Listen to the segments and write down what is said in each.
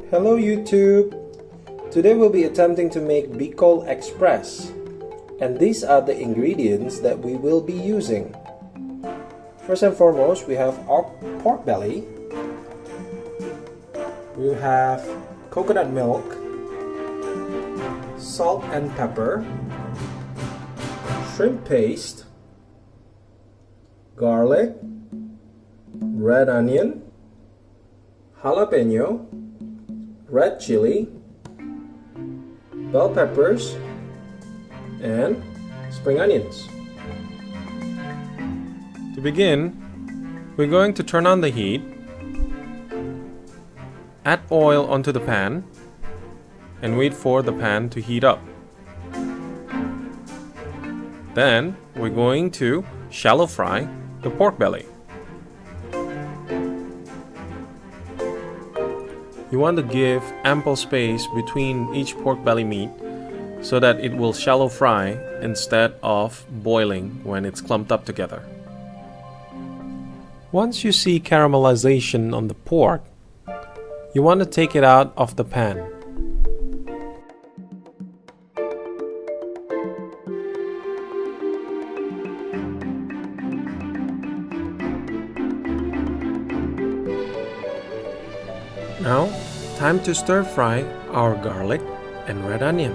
Hello YouTube! Today we'll be attempting to make Bicol Express, and these are the ingredients that we will be using. First and foremost, we have our pork belly, we have coconut milk, salt and pepper, shrimp paste, garlic, red onion, jalapeno, red chili, bell peppers, and spring onions. To begin, we're going to turn on the heat, add oil onto the pan, and wait for the pan to heat up. Then, we're going to shallow fry the pork belly. You want to give ample space between each pork belly meat so that it will shallow fry instead of boiling when it's clumped up together. Once you see caramelization on the pork, you want to take it out of the pan. Now, time to stir fry our garlic and red onion.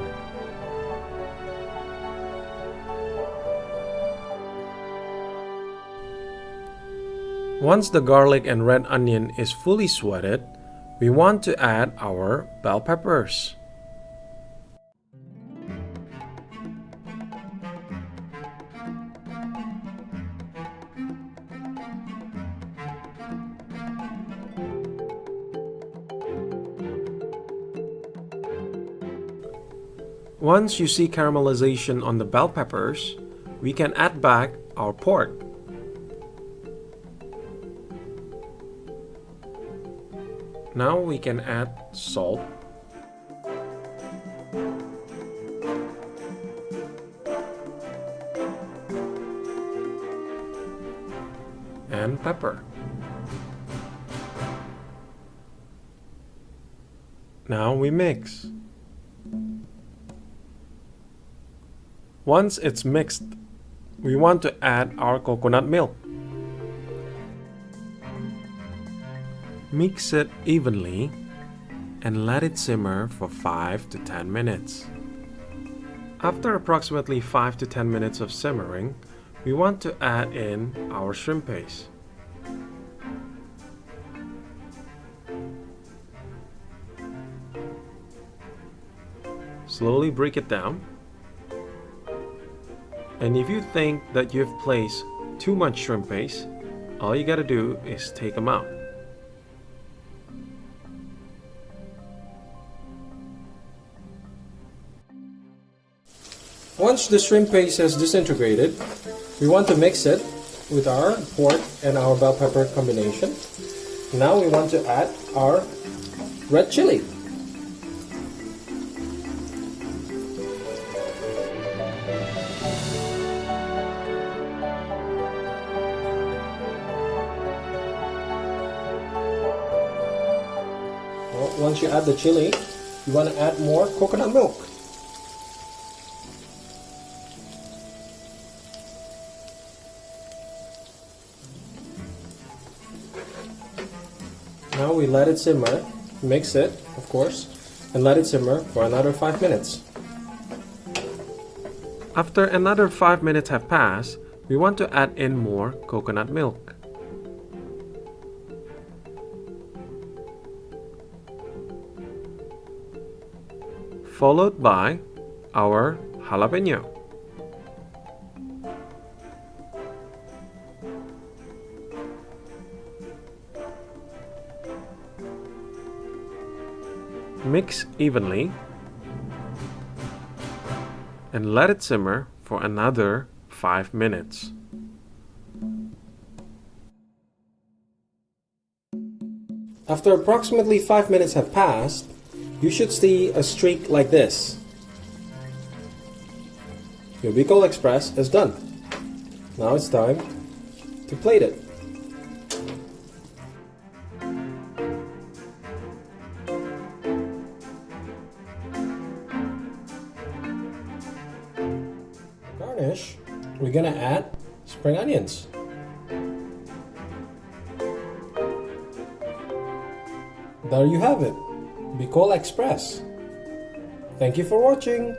Once the garlic and red onion is fully sweated, we want to add our bell peppers. Once you see caramelization on the bell peppers, we can add back our pork. Now we can add salt, and pepper. Now we mix. Once it's mixed, we want to add our coconut milk. Mix it evenly and let it simmer for 5 to 10 minutes. After approximately 5 to 10 minutes of simmering, we want to add in our shrimp paste. Slowly break it down. And if you think that you've placed too much shrimp paste, all you gotta do is take them out. Once the shrimp paste has disintegrated, we want to mix it with our pork and our bell pepper combination. Now we want to add our red chili. Once you add the chili, you want to add more coconut milk. Now we let it simmer, mix it, of course, and let it simmer for another 5 minutes. After another 5 minutes have passed, we want to add in more coconut milk. Followed by our jalapeno. Mix evenly and let it simmer for another 5 minutes. After approximately 5 minutes have passed, you should see a streak like this. Your Bicol Express is done. Now it's time to plate it. garnish, we're gonna add spring onions. There you have it, Bicol Express. Thank you for watching.